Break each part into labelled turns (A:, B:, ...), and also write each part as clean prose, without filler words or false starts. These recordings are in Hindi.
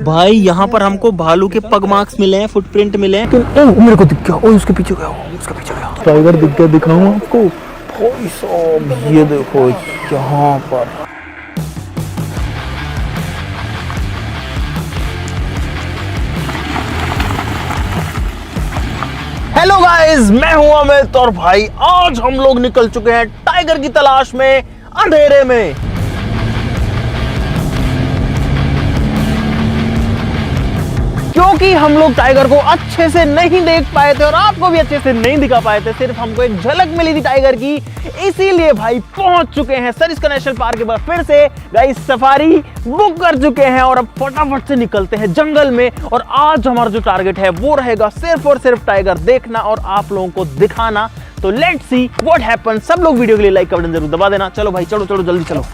A: भाई यहाँ पर हमको भालू के पग मार्क्स मिले हैं, फुटप्रिंट मिले हैं। ओ मेरे को दिख गया, ओ उसके पीछे गया, उसके पीछे गया टाइगर दिख गया, दिखाऊं आपको भाई साहब, ये देखो यहाँ पर। हेलो गाइस, मैं हूं अमित और भाई आज हम लोग निकल चुके हैं टाइगर की तलाश में अंधेरे में। क्योंकि हम लोग टाइगर को अच्छे से नहीं देख पाए थे और आपको भी अच्छे से नहीं दिखा पाए थे, सिर्फ हमको एक झलक मिली थी टाइगर की, इसीलिए भाई पहुंच चुके हैं सरिस्का नेशनल पार्क के बाद फिर से गाइस सफारी बुक कर चुके हैं और अब फटाफट से निकलते हैं जंगल में। और आज हमारा जो टारगेट है वो रहेगा सिर्फ और सिर्फ टाइगर देखना और आप लोगों को दिखाना। तो लेट्स सी व्हाट हैपन। सब लोग वीडियो के लिए लाइक का बटन जरूर दबा देना। चलो भाई चलो चलो जल्दी चलो।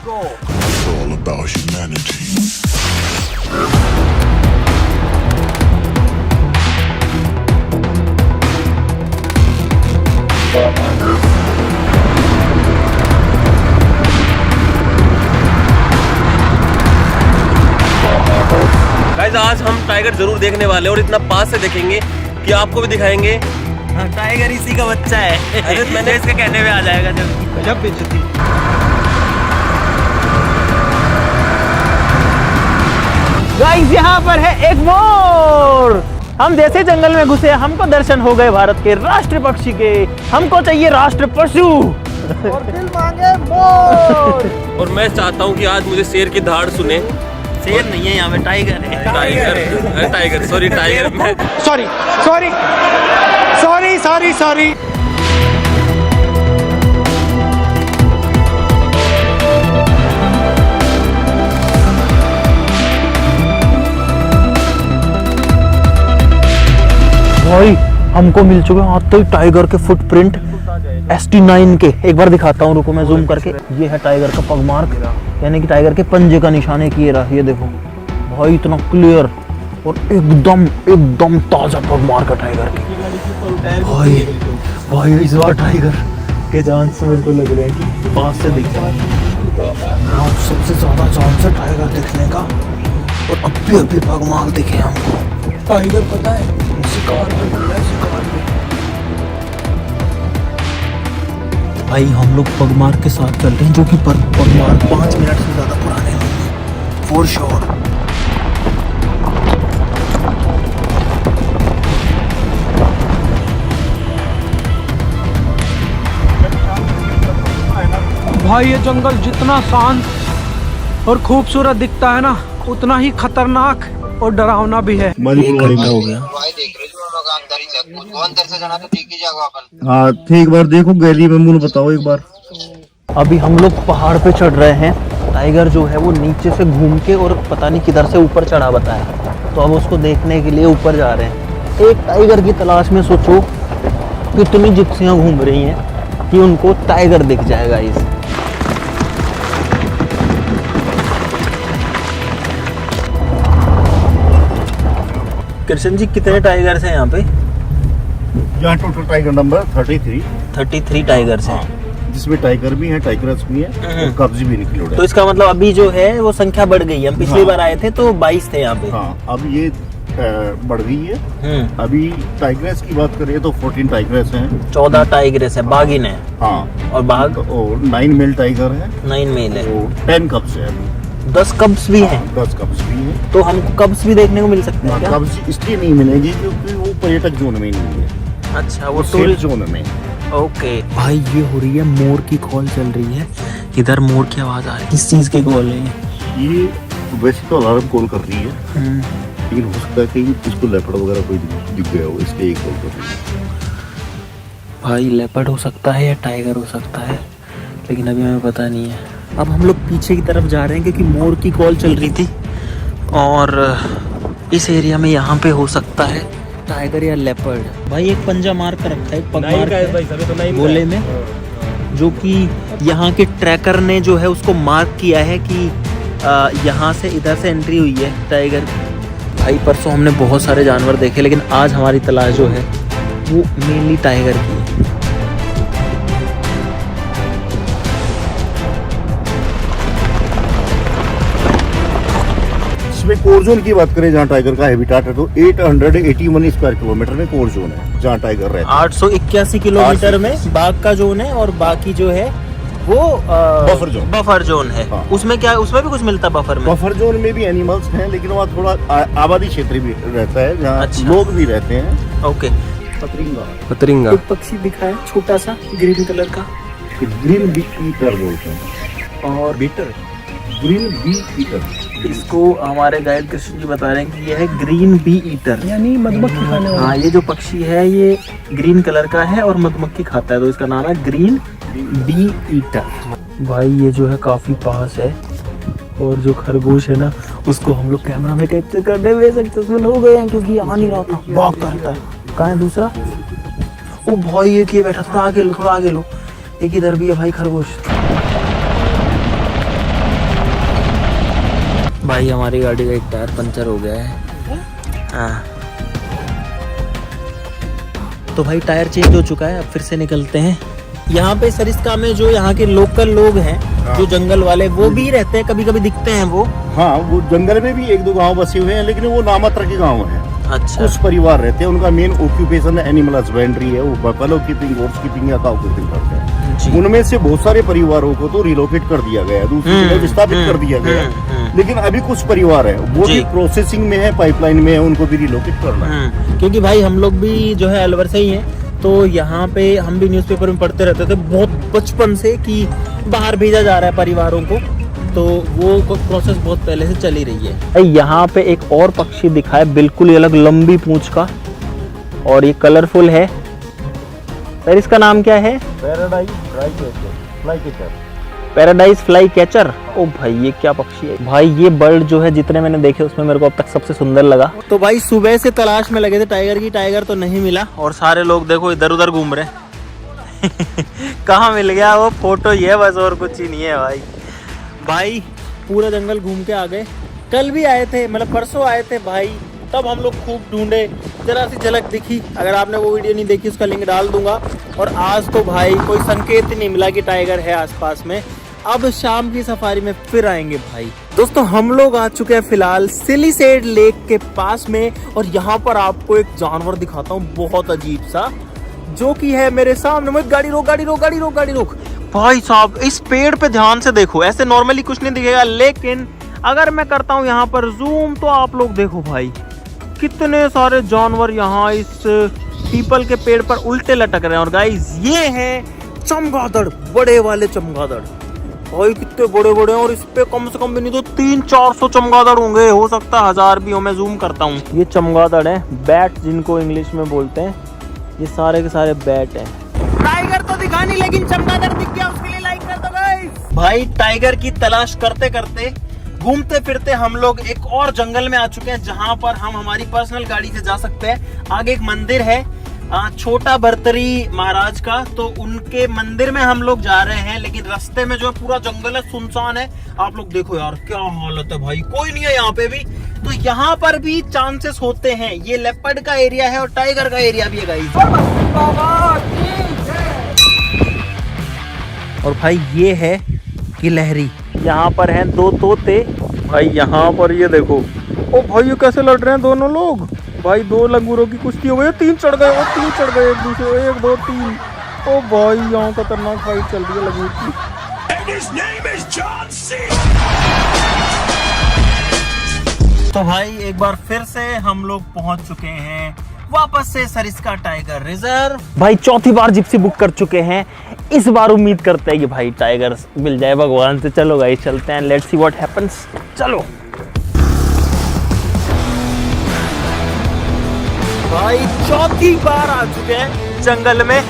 B: गाइस आज हम टाइगर जरूर देखने वाले हैं और इतना पास से देखेंगे कि आपको भी दिखाएंगे।
A: हाँ, टाइगर इसी का बच्चा है।
B: अरे मैंने
A: इसके कहने में आ जाएगा जब बेइज्जती। गाइस यहाँ पर है एक मोर। हम जैसे जंगल में घुसे हमको दर्शन हो गए भारत के राष्ट्रीय पक्षी के। हमको चाहिए राष्ट्र पशु और दिल मांगे मोर।
B: और मैं चाहता हूँ कि आज मुझे शेर की धाड़ सुने।
A: शेर नहीं है यहाँ पे, टाइगर है।
B: टाइगर सॉरी टाइगर में
C: sorry sorry sorry sorry sorry.
A: भाई हमको मिल चुके हैं आज तो टाइगर के फुटप्रिंट ST9 के। एक बार दिखाता हूँ, रुको मैं जूम करके। ये है टाइगर का पग मार्क, यानी कि टाइगर के पंजे का निशान है कि ये रहा, ये देखो भाई इतना क्लियर और एकदम एकदम ताजा पग मार्क है टाइगर की। भाई इस बार टाइगर के चांस मेरे को लग रहा है कि पास से दिख रहा है। सबसे ज्यादा चांस है टाइगर दिखने का और अभी पग मार्क दिखे हमको। टाइगर पता है शिकार में भाई हम लोग पगमार्क के साथ चल रहे हैं, जो कि पगमार्क 5 मिनट से ज़्यादा पुराने नहीं है फॉर श्योर।
C: भाई ये जंगल जितना शांत और खूबसूरत दिखता है ना, उतना ही खतरनाक और डरावना भी है।
A: हो गया
D: हाँ ठीक, बार देखो गैली में मुझे बताओ एक बार।
A: अभी हम लोग पहाड़ पे चढ़ रहे हैं। टाइगर जो है वो नीचे से घूम के और पता नहीं किधर से ऊपर चढ़ा बताया, तो अब उसको देखने के लिए ऊपर जा रहे हैं। एक टाइगर की तलाश में सोचो कितनी जिप्सियां घूम रही हैं कि उनको टाइगर दिख जाएगा। इस कृष्ण जी कितने टाइगर्स हैं यहाँ पे?
D: यहाँ टोटल टाइगर नंबर
A: 33 टाइगर्स हैं,
D: जिसमें टाइगर भी है, टाइगर्स भी है और कब्ज भी निकले।
A: तो इसका मतलब अभी जो है वो संख्या बढ़ गई है। हम पिछली बार आए थे तो 22 थे यहाँ पे।
D: हाँ अब ये बढ़ गई है। अभी टाइगर्स की बात करें तो 14 टाइगर्स हैं,
A: 14 टाइगर्स है, बाघिन है।
D: हाँ
A: और बाघ
D: और 9 मेल टाइगर है,
A: 9 मेल है,
D: 10 कब्स है,
A: 10 कब्स भी हैं।
D: 10 कब्स भी है।
A: तो हमको कब्स भी देखने को मिल सकते हैं क्या?
D: कब्स इसलिए नहीं मिलेंगी क्योंकि वो पर्यटक जोन में नहीं है।
A: अच्छा, वो
D: टूरिस्ट जोन में।
A: ओके भाई ये हो रही है मोर की कॉल चल रही है। इधर मोर की आवाज आ रही है। किस चीज की कॉल है
D: ये? वैसे तो अलार्म कॉल कर रही है, लेकिन हो सकता है कि इसको लेपर्ड वगैरह कोई दिख गया हो, इसलिए ये कॉल कर रही है।
A: भाई लेपर्ड हो सकता है या टाइगर हो सकता है, लेकिन अभी हमें पता नहीं है। अब हम लोग पीछे की तरफ जा रहे हैं क्योंकि मोर की कॉल चल रही थी और इस एरिया में यहाँ पे हो सकता है टाइगर या लेपर्ड। भाई एक पंजा मार कर रखा है, पग मार है गोले में, जो कि यहाँ के ट्रैकर ने जो है उसको मार्क किया है कि यहाँ से इधर से एंट्री हुई है टाइगर। भाई परसों हमने बहुत सारे जानवर देखे, लेकिन आज हमारी तलाश जो है वो मेनली टाइगर की है।
D: में कोर जोन की बात करें, जहाँ टाइगर का हैबिटाट है, तो 881 स्क्वायर किलोमीटर में कोर जोन है जहाँ टाइगर रहता है।
A: 881 किलोमीटर में बाघ का जोन है और बाकी जो है वो बफर जोन है।
D: हाँ।
A: उसमें क्या, उसमें भी कुछ मिलता है बफर में?
D: बफर जोन में भी एनिमल्स हैं, लेकिन वहाँ थोड़ा आबादी क्षेत्र भी रहता है, जहाँ
A: अच्छा।
D: लोग भी रहते हैं।
A: ओके।
B: पतरिंगा।
A: एक पक्षी दिखा है छोटा सा ग्रीन कलर का,
D: ग्रीन बी ईटर बोलते हैं।
A: और
D: ग्रीन बी ईटर,
A: इसको हमारे गाइड कृष्ण जी बता रहे हैं कि यह है ग्रीन बी ईटर,
C: यानी मधुमक्खी खाने वाला।
A: हाँ, ये जो पक्षी है ये ग्रीन कलर का है और मधुमक्खी खाता है, तो इसका नाम है ग्रीन बी ईटर। भाई ये जो है काफी पास है, और जो खरगोश है ना उसको हम लोग कैमरा में कैप्चर करने में सक्सेसफुल हो गए हैं, क्योंकि आ नहीं रहा था, भागता रहता है। कहाँ है दूसरा? ओ भाई ये किए बैठा, थोड़ा आगे लो, थोड़ा आगे लो। एक इधर भी है भाई खरगोश। भाई हमारी गाड़ी का एक टायर पंचर हो गया है। हाँ, तो भाई टायर चेंज हो चुका है, अब फिर से निकलते हैं। यहाँ पे सरिस्का में जो यहाँ के लोकल लोग हैं, जो जंगल वाले, वो भी रहते हैं, कभी कभी दिखते हैं वो।
D: हाँ, वो जंगल में भी 1-2 गांव बसे हुए हैं, लेकिन वो नामात्र के गांव हैं।
A: अच्छा।
D: कुछ परिवार रहते हैं, उनका मेन ऑक्यूपेशन एनिमल हस्बेंड्री है, वो बफेलो कीपिंग, गोट्स कीपिंग या काउ कीपिंग करते हैं।
A: जी।
D: उनमें से बहुत सारे परिवारों को तो रिलोकेट कर दिया गया है, दूसरी जगह विस्थापित कर दिया गया है, लेकिन अभी कुछ परिवार है वो
A: जी।
D: भी प्रोसेसिंग में है, पाइपलाइन में है, उनको भी रिलोकेट करना है।
A: क्योंकि भाई हम लोग भी जो है अलवर से ही हैं, तो यहाँ पे हम भी न्यूज़पेपर में पढ़ते रहते थे बहुत बचपन से कि बाहर भेजा जा रहा है परिवारों को, तो वो प्रोसेस बहुत पहले से चली रही है। यहाँ पे एक और पक्षी दिखा है, बिल्कुल ही अलग, लंबी पूंछ का, और ये कलरफुल है। सर इसका नाम क्या है? Paradise fly catcher. ओ भाई ये क्या पक्षी है भाई, ये बर्ड जो है जितने मैंने देखे उसमें मेरे को अब तक सबसे सुंदर लगा। तो भाई सुबह से तलाश में लगे थे टाइगर की, टाइगर तो नहीं मिला, और सारे लोग देखो इधर उधर घूम रहे कहाँ मिल गया वो? फोटो ये बस, और कुछ ही नहीं है भाई। भाई पूरा जंगल घूम के आ गए, कल भी आए थे, मतलब परसों आए थे भाई, तब हम लोग खूब ढूंढे, जरा सी झलक दिखी। अगर आपने वो वीडियो नहीं देखी उसका लिंक डाल दूंगा। और आज तो भाई कोई संकेत ही नहीं मिला कि टाइगर है आसपास में। अब शाम की सफारी में फिर आएंगे भाई। दोस्तों हम लोग आ चुके हैं फिलहाल सिलिसेड लेक के पास में, और यहाँ पर आपको एक जानवर दिखाता हूँ बहुत अजीब सा, जो कि है मेरे सामने। मैं गाड़ी रोक, गाड़ी रोक, गाड़ी रोक, गाड़ी रोक। भाई साहब इस पेड़ पे ध्यान से देखो, ऐसे नॉर्मली कुछ नहीं दिखेगा, लेकिन अगर मैं करता हूँ यहाँ पर जूम तो आप लोग देखो भाई कितने सारे जानवर यहाँ इस पीपल के पेड़ पर उल्टे लटक रहे हैं। और गाइस ये है चमगादड़, बड़े वाले चमगादड़ भाई, कितने बड़े बड़े हैं, और इस पे कम से कम भी नहीं तो 300-400 चमगादड़ होंगे, हो सकता है 1000 भी हो। मैं जूम करता हूँ, ये चमगादड़ है, बैट जिनको इंग्लिश में बोलते हैं, ये सारे के सारे बैट हैं। टाइगर तो दिखा नहीं, लेकिन चमगादड़ दिख गया, उसके लिए लाइक कर दो गाइस। भाई टाइगर की तलाश करते करते घूमते फिरते हम लोग एक और जंगल में आ चुके हैं, जहां पर हम हमारी पर्सनल गाड़ी से जा सकते हैं। आगे एक मंदिर है छोटा बर्तरी महाराज का, तो उनके मंदिर में हम लोग जा रहे हैं, लेकिन रास्ते में जो है पूरा जंगल है, सुनसान है। आप लोग देखो यार क्या हालत है भाई, कोई नहीं है यहाँ पे भी। तो यहाँ पर भी चांसेस होते हैं, ये लेपर्ड का एरिया है और टाइगर का एरिया भी है गाइस। और भाई ये है गिलहरी, यहाँ पर हैं 2 तोते भाई। यहाँ पर ये देखो, ओ भाई ये कैसे लड़ रहे हैं दोनों लोग भाई, 2 लंगूरों की कुश्ती हो गई, 3 चढ़ गए, 3 चढ़ गए एक दूसरे, 1 2 3। ओ भाई यहाँ खतरनाक फाइट चल रही है लंगूर की। तो भाई एक बार फिर से हम लोग पहुंच चुके हैं वापस से सरिस्का टाइगर रिजर्व। भाई चौथी बार जिप्सी बुक कर चुके हैं, इस बार उम्मीद करते हैं कि भाई टाइगर मिल जाए भगवान से। चलो गाइस चलते हैं, लेट्स सी व्हाट हैपेंस। चलो भाई चौथी बार आ चुके हैं जंगल में,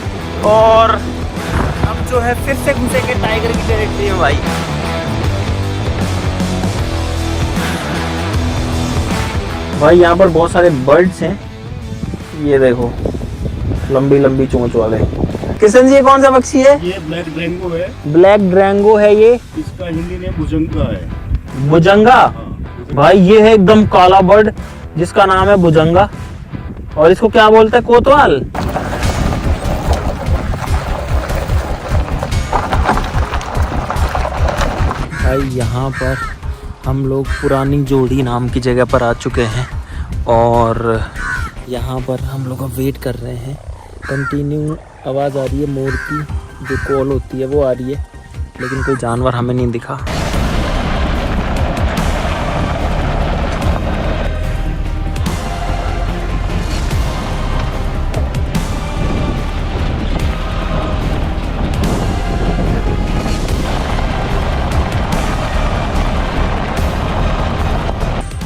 A: और अब जो है फिर से घुसेंगे टाइगर की टेरिटरी में भाई। भाई यहाँ पर बहुत सारे बर्ड्स हैं, ये देखो लंबी लंबी चोंच वाले। किशन जी ये कौन सा पक्षी है?
D: ये ब्लैक ड्रैंगो है।
A: ब्लैक ड्रैंगो है ये,
D: इसका हिंदी नेम भुजंगा है।
A: भुजंगा। भाई ये है एकदम काला बर्ड जिसका नाम है भुजंगा, और इसको क्या बोलते हैं? कोतवाल। भाई यहाँ पर हम लोग पुरानी जोड़ी नाम की जगह पर आ चुके हैं और यहाँ पर हम लोग अब वेट कर रहे हैं। कंटिन्यू आवाज़ आ रही है मोर की, जो कॉल होती है वो आ रही है, लेकिन कोई जानवर हमें नहीं दिखा।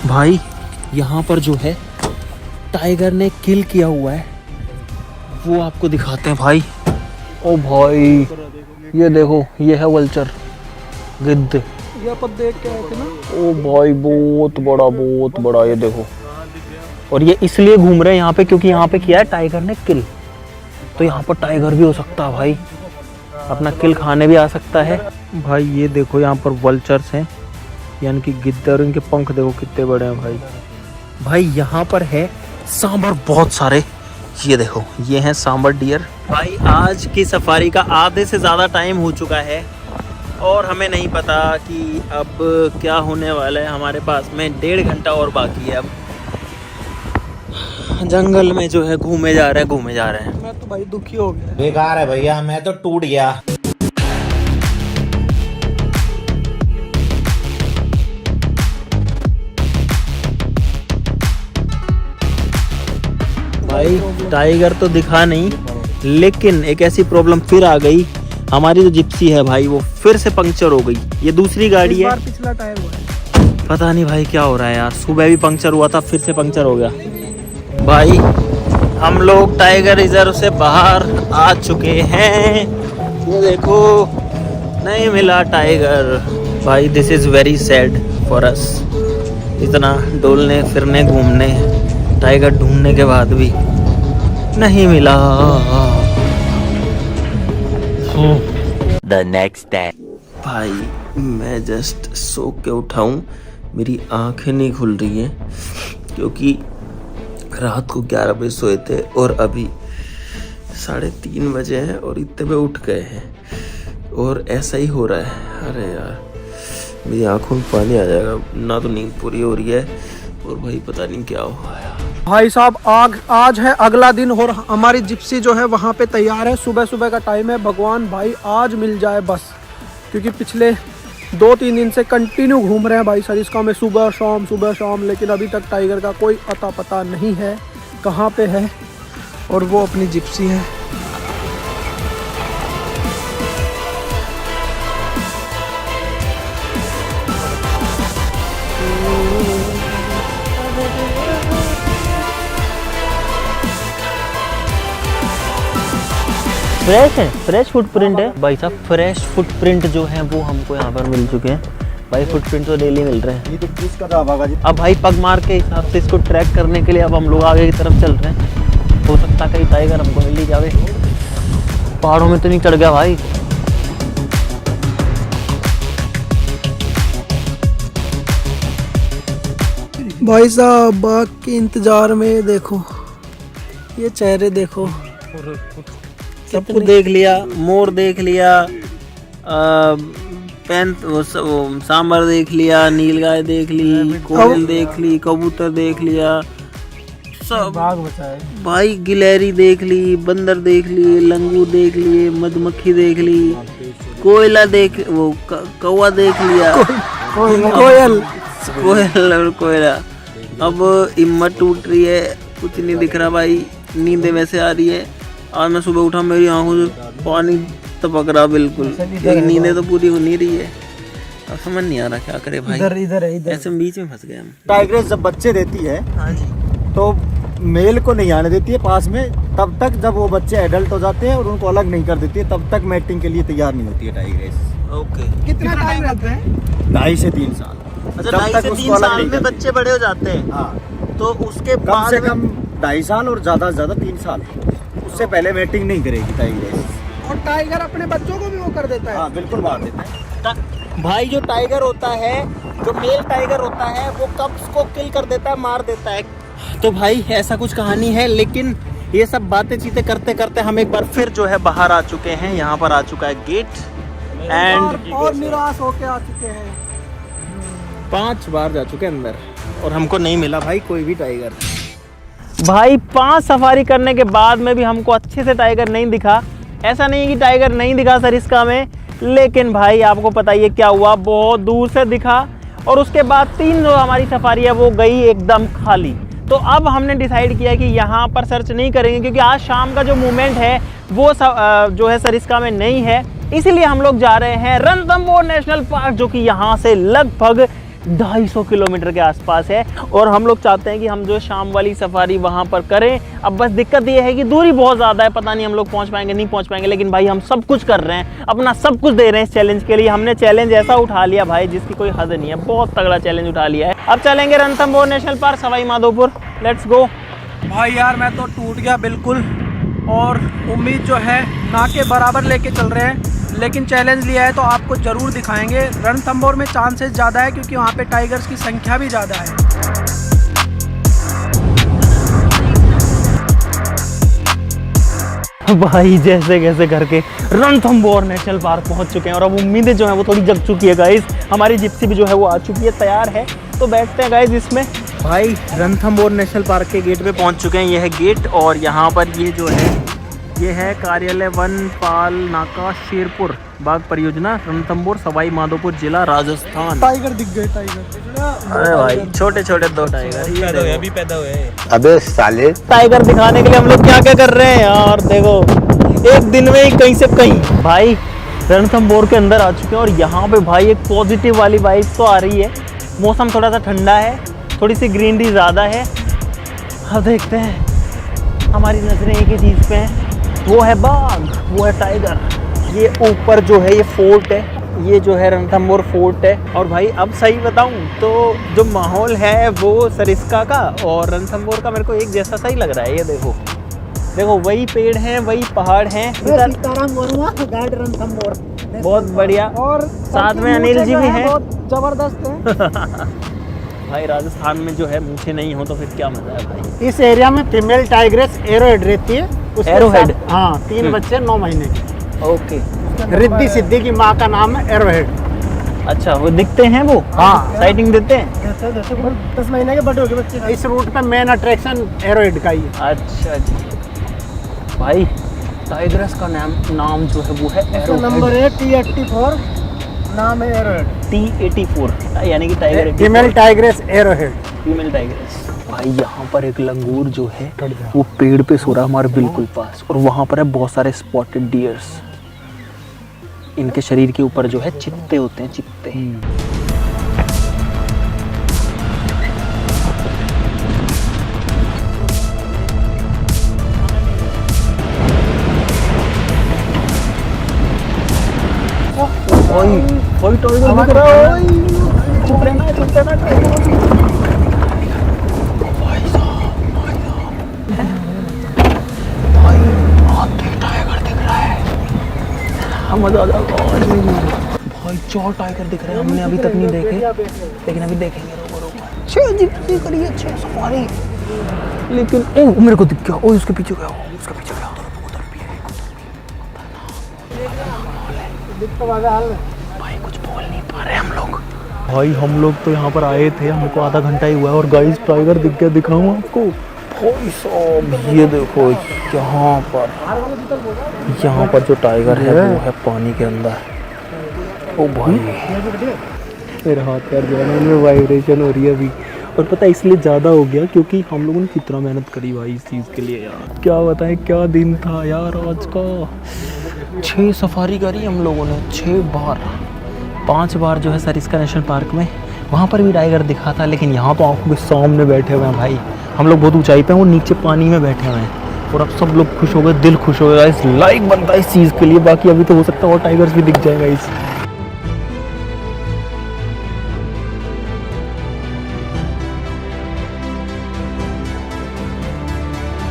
A: भाई यहाँ पर जो है टाइगर ने किल किया हुआ है, वो आपको दिखाते हैं भाई। ओ भाई ये देखो, ये है वल्चर, गिद्ध।
C: ये पर देख के आए थे ना।
A: ओ भाई बहुत बड़ा ये देखो। और ये इसलिए घूम रहे हैं यहाँ पे क्योंकि यहाँ पे किया है टाइगर ने किल, तो यहाँ पर टाइगर भी हो सकता है भाई, अपना किल खाने भी आ सकता है। भाई ये देखो यहाँ पर वल्चर्स हैं, यानी कि गिद्ध, और इनके पंख देखो कितने बड़े हैं भाई। भाई यहाँ पर है सांबर बहुत सारे, ये देखो ये हैं सांबर डियर। भाई आज की सफारी का आधे से ज़्यादा टाइम हो चुका है और हमें नहीं पता कि अब क्या होने वाला है। हमारे पास में 1.5 घंटा और बाकी है। अब जंगल में जो है घूमे जा रहे हैं।
C: मैं तो भाई दुखी हो गया।
E: बेकार है भैया, मैं तो टूट गया।
A: भाई टाइगर तो दिखा नहीं, लेकिन एक ऐसी प्रॉब्लम फिर आ गई। हमारी जो जिप्सी है भाई वो फिर से पंक्चर हो गई। ये दूसरी गाड़ी है,
C: पिछला टायर हुआ है।
A: पता नहीं भाई क्या हो रहा है यार। सुबह भी पंक्चर हुआ था, फिर से पंक्चर हो गया। भाई हम लोग टाइगर रिजर्व से बाहर आ चुके हैं, ये देखो नहीं मिला टाइगर। भाई this is very sad for us. इतना डोलने फिरने घूमने टाइगर ढूंढने के बाद भी नहीं मिला।
E: The next day.
A: भाई मैं जस्ट सो के उठाऊं, मेरी आंखें नहीं खुल रही हैं क्योंकि रात को 11 बजे सोए थे और अभी 3:30 बजे हैं और इतने में उठ गए हैं और ऐसा ही हो रहा है। अरे यार मेरी आंखों में पानी आ जाएगा, ना तो नींद पूरी हो रही है और भाई पता नहीं क्या हुआ यार।
C: भाई साहब आज है अगला दिन और हमारी जिप्सी जो है वहाँ पे तैयार है। सुबह का टाइम है। भगवान भाई आज मिल जाए बस, क्योंकि पिछले 2-3 दिन से कंटिन्यू घूम रहे हैं भाई सरिस्का में, सुबह शाम, लेकिन अभी तक टाइगर का कोई अता पता नहीं है कहाँ पे है। और वो अपनी जिप्सी है।
A: फ्रेश है, फ्रेश फुटप्रिंट है भाई साहब। फ्रेश फुटप्रिंट जो है वो हमको यहाँ पर मिल चुके हैं भाई। फुटप्रिंट तो डेली मिल रहे हैं।
D: ये तो किसका था भागा जी?
A: अब भाई पगमार के हिसाब से इसको ट्रैक करने के लिए अब हम लोग आगे की तरफ चल रहे हैं। हो सकता है कहीं टाइगर हमको मिल ही जावे। पहाड़ों में तो नहीं चढ़ गया भाई।
C: भाई साहब बाघ के इंतजार में देखो, ये चेहरे देखो।
A: सब कुछ देख लिया, मोर देख लिया, सांबर देख लिया, नीलगाय देख ली, कोयल देख ली, कबूतर देख लिया, सब
C: बाघ बचा है
A: भाई। गिलहरी देख ली, बंदर देख लिए, लंगूर देख लिए, मधुमक्खी देख ली, कोयला देख, वो कौवा देख लिया,
C: कोयल।
A: और कोयला। अब हिम्मत टूट रही है, कुछ नहीं दिख रहा भाई। नींद वैसे आ रही है। आज मैं सुबह उठा, मेरी आंखों से पानी टपक रहा बिल्कुल, लेकिन नींदें तो पूरी हो नहीं रही है। अब समझ नहीं आ रहा क्या करे भाई।
C: इधर है।
A: ऐसे बीच में फंस गए हम।
F: टाइग्रेस जब बच्चे देती है
A: हाँ जी।
F: तो मेल को नहीं आने देती है पास में तब तक, जब वो बच्चे एडल्ट हो जाते हैं और उनको अलग नहीं कर देती है तब तक मैटिंग के लिए तैयार नहीं होती है टाइग्रेस।
A: ओके।
C: कितना टाइम रहता है?
F: 2.5 से 3 साल।
A: अच्छा,
F: जब
A: 2.5
F: तक
A: से
F: उसको
A: 3
F: अलग
A: साल
F: नहीं
A: में
F: करते।
A: बच्चे बड़े हो जाते हैं।
F: हाँ,
A: तो उसके
F: कम
A: बाद
F: से
A: में-
F: कम 2.5 साल और ज्यादा से ज्यादा 3 साल, उससे पहले मैटिंग नहीं करेगी टाइग्रेस।
C: और टाइगर अपने बच्चों को भी वो कर देता है।
F: हाँ बिल्कुल मार देता है।
A: भाई जो टाइगर होता है, जो मेल टाइगर होता है, वो कब्स को किल कर देता है, मार देता है। तो भाई ऐसा कुछ कहानी है। लेकिन ये सब बातें चीतें करते करते हम एक बार फिर जो है बाहर आ चुके हैं। यहाँ पर आ चुका है गेट एंड
C: और निराश होके आ चुके हैं।
A: 5 बार जा चुके अंदर और हमको नहीं मिला भाई कोई भी टाइगर। भाई 5 सफारी करने के बाद में भी हमको अच्छे से टाइगर नहीं दिखा। ऐसा नहीं कि टाइगर नहीं दिखा सरिस्का में, लेकिन भाई आपको पता ही है क्या हुआ, बहुत दूर से दिखा और उसके बाद 3 जो हमारी सफारी है वो गई एकदम खाली। तो अब हमने डिसाइड किया कि यहाँ पर सर्च नहीं करेंगे, क्योंकि आज शाम का जो मूवमेंट है वो जो है सरिस्का में नहीं है। इसीलिए हम लोग जा रहे हैं रणथंभौर नेशनल पार्क, जो कि यहाँ से लगभग 250 किलोमीटर के आसपास है। और हम लोग चाहते हैं कि हम जो शाम वाली सफारी वहाँ पर करें। अब बस दिक्कत ये है कि दूरी बहुत ज़्यादा है, पता नहीं हम लोग पहुँच पाएंगे नहीं पहुँच पाएंगे, लेकिन भाई हम सब कुछ कर रहे हैं, अपना सब कुछ दे रहे हैं इस चैलेंज के लिए। हमने चैलेंज ऐसा उठा लिया भाई जिसकी कोई हद नहीं है, बहुत तगड़ा चैलेंज उठा लिया है। अब चलेंगे Ranthambore national park, Sawai Madhopur. Let's go.
C: भाई यार मैं तो टूट गया बिल्कुल, और उम्मीद जो है ना के बराबर लेके चल रहे हैं, लेकिन चैलेंज लिया है तो आपको ज़रूर दिखाएंगे। रणथंभौर में चांसेस ज़्यादा है क्योंकि वहाँ पे टाइगर्स की संख्या भी ज़्यादा है।
A: भाई जैसे कैसे करके रणथंभौर नेशनल पार्क पहुंच चुके हैं और अब उम्मीदें जो है वो थोड़ी जग चुकी है गाइस। हमारी जिप्सी भी जो है वो आ चुकी है, तैयार है, तो बैठते हैं गाइस इसमें। भाई रणथंभौर नेशनल पार्क के गेट पे पहुंच चुके हैं, ये है गेट और यहाँ पर ये जो है ये है कार्यालय वनपाल नाका शेरपुर बाग परियोजना, रणथंभौर, सवाई माधोपुर जिला, राजस्थान।
C: टाइगर दिख गए, टाइगर।
A: अरे भाई छोटे छोटे 2 टाइगर
B: अभी पैदा हुए हैं।
E: अबे साले
A: टाइगर दिखाने के लिए हम लोग क्या क्या कर रहे हैं यार, देखो एक दिन में ही कहीं से कहीं। भाई रणथंभौर के अंदर आ चुके हैं और यहाँ पे भाई एक पॉजिटिव वाली वाइब तो आ रही है। मौसम थोड़ा सा ठंडा है, थोड़ी सी ग्रीनरी ज़्यादा है। अब देखते हैं, हमारी नजरें एक ही चीज़ पे हैं, वो है बाघ, वो है टाइगर। ये ऊपर जो है ये फोर्ट है, ये जो है रणथंभौर फोर्ट है। और भाई अब सही बताऊं तो जो माहौल है वो सरिस्का का और रणथंभौर का मेरे को एक जैसा सही लग रहा है। ये देखो देखो वही पेड़ हैं, वही पहाड़ हैं, बहुत बढ़िया।
C: और
A: साथ में अनिल जी भी हैं।
C: जबरदस्त है।
A: भाई राजस्थान में जो है मूछें नहीं हो तो फिर क्या मजा है भाई।
F: इस एरिया में फीमेल टाइग्रेस एरोहेड रहती है। उसके
A: एरोहेड?
F: साथ- हाँ, 3 बच्चे 9 महीने के।
A: ओके,
F: रिद्धि सिद्धि की माँ का नाम है एरोहेड।
A: अच्छा वो दिखते हैं वो?
F: हाँ।
A: साइटिंग देते हैं?
C: 10 महीने के बड़े हो गए बच्चे।
F: इस रूट पे मेन अट्रैक्शन एरोहेड का ही है।
A: अच्छा जी। भाई टाइग्रेस का नाम जो है वो है
C: नंबर है T84, नाम है एरोहेड।
A: T84, यानी कि tiger
F: female tigress arrowhead.
A: Female tigress. भाई यहाँ पर एक लंगूर जो है वो पेड़ पे सो रहा है हमारे बिल्कुल पास, और वहाँ पर है बहुत सारे स्पॉटेड डियर्स। इनके शरीर के ऊपर जो है चित्ते होते हैं, चित्ते। भाई टाइगर दिख रहा है, चुप रहना है, चुप रहना है। मजा आ जाएगा भाई। 4 टाइगर दिख रहे हैं, हमने अभी तक नहीं देखे, लेकिन अभी देखेंगे। रोको रोको, 6 जिप्सी करिए, 6 सवारी। लेकिन ओ मेरे को दिख गया, ओ उसके पीछे गया, उसके पीछे गया, उधर भी है, भाई कुछ बोल नहीं पा रहे हम लोग। भाई हम लोग तो यहाँ पर आए थे, हमको आधा घंटा ही हुआ है और गाइस टाइगर दिख गया, दिखाऊं आपको। भाई साहब ये देखो, यहाँ पर जो टाइगर है वो है पानी के अंदर। ओ भाई मेरे हाथ पैर जो है ना उनमें वाइब्रेशन हो रही है अभी, और पता है इसलिए ज़्यादा हो गया क्योंकि हम लोगों ने कितना मेहनत करी भाई इस चीज़ के लिए यार। क्या बताएं क्या दिन था यार आज का। 6 सफारी करी हम लोगों ने, 6 बार। 5 बार जो है सरिस्का नेशनल पार्क में, वहाँ पर भी टाइगर दिखा था, लेकिन यहाँ तो आंखों के सामने बैठे हुए हैं भाई। हम लोग बहुत ऊंचाई पे हैं, वो नीचे पानी में बैठे हुए हैं, और अब सब लोग खुश हो गए, दिल खुश हो गया। इस लाइक बनता है इस चीज़ के लिए। बाकी अभी तो हो सकता है और टाइगर्स भी दिख जाएगा इस।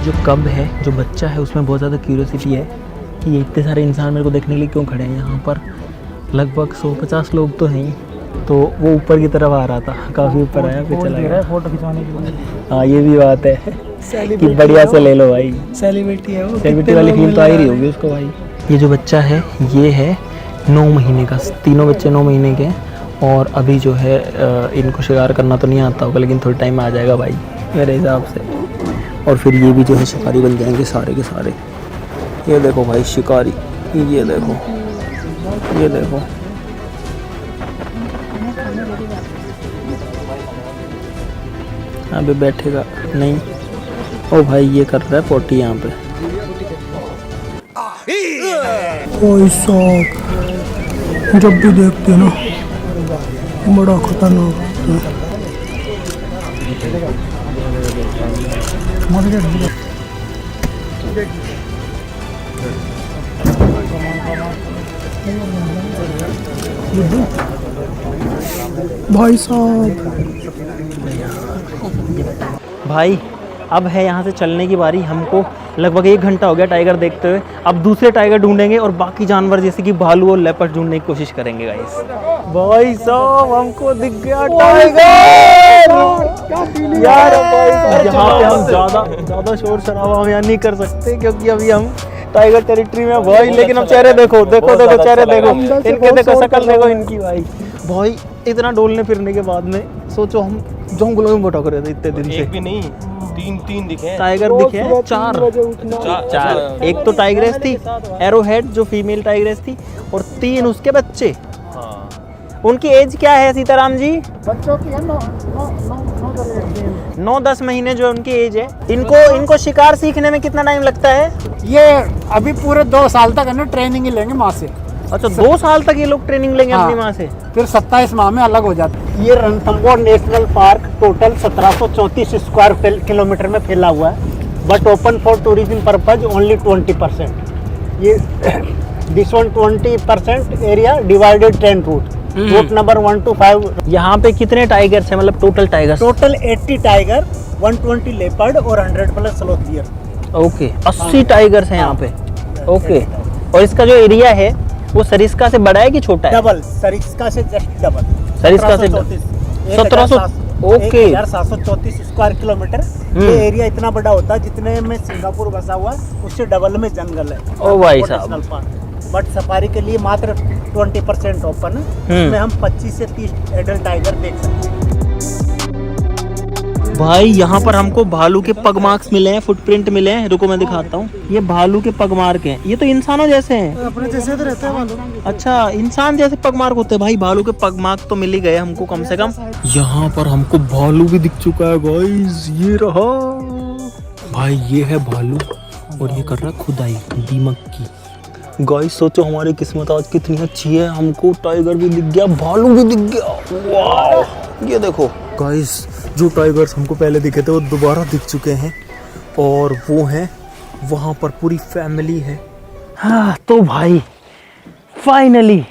A: जो कब है, जो बच्चा है, उसमें बहुत ज़्यादा क्यूरियोसिटी है कि ये इतने सारे इंसान मेरे को देखने के लिए क्यों खड़े हैं यहाँ पर। लगभग 150 लोग तो हैं ही। तो वो ऊपर की तरफ आ रहा था, काफ़ी ऊपर आया, फिर चला गया फोटो खिंचवाने के लिए। हाँ ये भी बात है कि बढ़िया से ले लो भाई,
C: सेलिब्रिटी है वो,
A: सेलिब्रिटी वाली फील तो आ ही रही होगी उसको भाई। ये जो बच्चा है ये है 9 महीने का, तीनों बच्चे 9 महीने के हैं, और अभी जो है इनको शिकार करना तो नहीं आता होगा, लेकिन थोड़ी टाइम में आ जाएगा भाई मेरे हिसाब से। और फिर ये भी जो है शिकारी बन जाएंगे सारे के सारे। ये देखो भाई शिकारी, ये देखो, ये देखो। अभी बैठेगा नहीं। ओ भाई ये कर रहा है पोटी यहाँ पे।
C: कोई शौक जब भी देखते ना बड़ा खतरनाक होता है। भाई साहब,
A: भाई अब है यहाँ से चलने की बारी। हमको लगभग 1 घंटा हो गया टाइगर देखते हुए। अब दूसरे टाइगर ढूंढेंगे और बाकी जानवर जैसे कि भालू और लेपर्ड ढूंढने की कोशिश करेंगे गाइस। भाई साहब हमको दिख गया टाइगर यार। यहाँ पे हम ज़्यादा शोर शराबा हम यहाँ नहीं कर सकते क्योंकि अभी हम टाइगर टेरिटरी में भाई। लेकिन अब चेहरे देखो, देखो देखो चेहरे देखो इनके, देखो शक्ल देखो इनकी भाई। इतना डोलने फिरने के बाद में सोचो हम जंगलों में भटक रहे थे इतने दिन से।
B: एक भी नहीं, तीन दिखे
A: टाइगर दिखे हैं, चार। एक तो टाइग्रेस थी एरोहेड जो फीमेल टाइग्रेस थी, और 3 उसके बच्चे। उनकी एज क्या है सीताराम जी?
C: बच्चों की है
A: 9-10 महीने जो उनकी एज है। इनको शिकार सीखने में कितना टाइम लगता है?
C: ये अभी पूरे 2 साल तक है ना ट्रेनिंग ही लेंगे माँ से।
A: अच्छा 2 साल तक ये लोग ट्रेनिंग लेंगे अपनी माँ से,
C: फिर 27 माह में अलग हो जाते हैं।
F: ये Ranthambore national park total 1734 square kilometre में फैला हुआ है, but open for tourism purpose only 20%। ये this one 20% area divided 10 route number 1 to 5।
A: यहाँ पे कितने टाइगर्स हैं, मतलब total tigers?
F: Total 80 tiger, 120 leopard और 100+ स्लॉथ डियर।
A: ओके 80 टाइगर्स हैं यहाँ पे। ओके, और इसका जो एरिया है वो सरिस्का से बड़ा है कि छोटा है?
F: डबल, सरिस्का से जस्ट डबल।
A: सरिस्का से 1700। Okay
F: 1734 square kilometre. ये एरिया इतना बड़ा होता है जितने में सिंगापुर बसा हुआ उससे डबल में जंगल है।
A: ओ भाई साहब।
F: बट सफारी के लिए मात्र 20% ओपन है, इसमें हम 25 से 30 एडल्ट टाइगर देख सकते हैं।
A: भाई यहाँ पर हमको भालू के पग मार्क्स मिले हैं, फुटप्रिंट मिले हैं। रुको मैं दिखाता हूँ। ये भालू के पग मार्क हैं। ये तो इंसानों जैसे हैं।
C: अपने जैसे तो रहते हैं भालू।
A: अच्छा इंसान जैसे पग मार्क होते हैं। भाई भालू के पग मार्क तो मिल ही गए हमको कम से कम। यहाँ पर हमको भालू भी दिख चुका है गाइस, ये रहा भाई। ये है भालू और ये कर रहा है खुदाई दीमक की। गाइस सोचो हमारी किस्मत आज कितनी अच्छी है, हमको टाइगर भी दिख गया, भालू भी दिख गया। वाह ये देखो गाइस, जो टाइगर्स हमको पहले दिखे थे वो दोबारा दिख चुके हैं, और वो हैं वहाँ पर पूरी फैमिली है। हाँ तो भाई फाइनली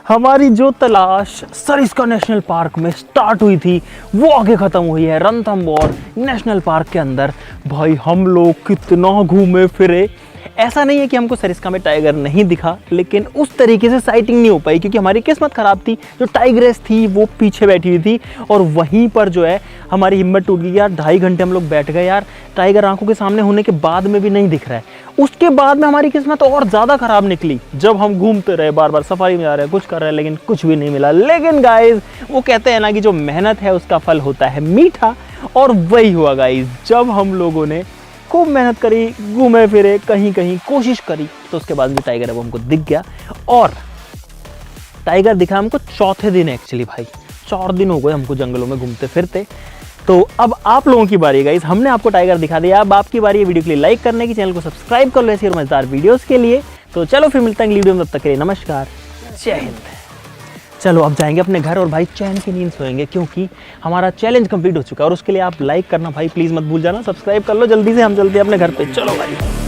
A: हमारी जो तलाश सरिस्का नेशनल पार्क में स्टार्ट हुई थी वो आगे ख़त्म हुई है रणथंबोर नेशनल पार्क के अंदर। भाई हम लोग कितना घूमे फिरे। ऐसा नहीं है कि हमको सरिस्का में टाइगर नहीं दिखा, लेकिन उस तरीके से साइटिंग नहीं हो पाई क्योंकि हमारी किस्मत ख़राब थी। जो टाइग्रेस थी वो पीछे बैठी हुई थी और वहीं पर जो है हमारी हिम्मत टूट गई यार। 2.5 घंटे हम लोग बैठ गए यार, टाइगर आंखों के सामने होने के बाद में भी नहीं दिख रहा है। उसके बाद में हमारी किस्मत और ज़्यादा ख़राब निकली जब हम घूमते रहे, बार बार सफारी में जा रहे हैं, कुछ कर रहे हैं, लेकिन कुछ भी नहीं मिला। लेकिन गाइज वो कहते हैं ना कि जो मेहनत है उसका फल होता है मीठा, और वही हुआ गाइज। जब हम लोगों ने खूब मेहनत करी, घूमे फिरे, कहीं कहीं कोशिश करी, तो उसके बाद भी टाइगर अब हमको दिख गया। और टाइगर दिखा हमको चौथे दिन एक्चुअली। भाई 4 दिन हो गए हमको जंगलों में घूमते फिरते। तो अब आप लोगों की बारी गाइस, हमने आपको टाइगर दिखा दिया। अब आपकी बारी है वीडियो के लिए लाइक करने की, चैनल को सब्सक्राइब कर लो ऐसी और मजेदार वीडियोस के लिए। तो चलो फिर मिलते हैं अगली वीडियो में, तब तक के लिए नमस्कार, जय हिंद। चलो अब जाएंगे अपने घर और भाई चैन की नींद सोएंगे क्योंकि हमारा चैलेंज कंप्लीट हो चुका है। और उसके लिए आप लाइक करना भाई प्लीज़ मत भूल जाना, सब्सक्राइब कर लो जल्दी से, हम चलते हैं अपने घर पे। चलो भाई।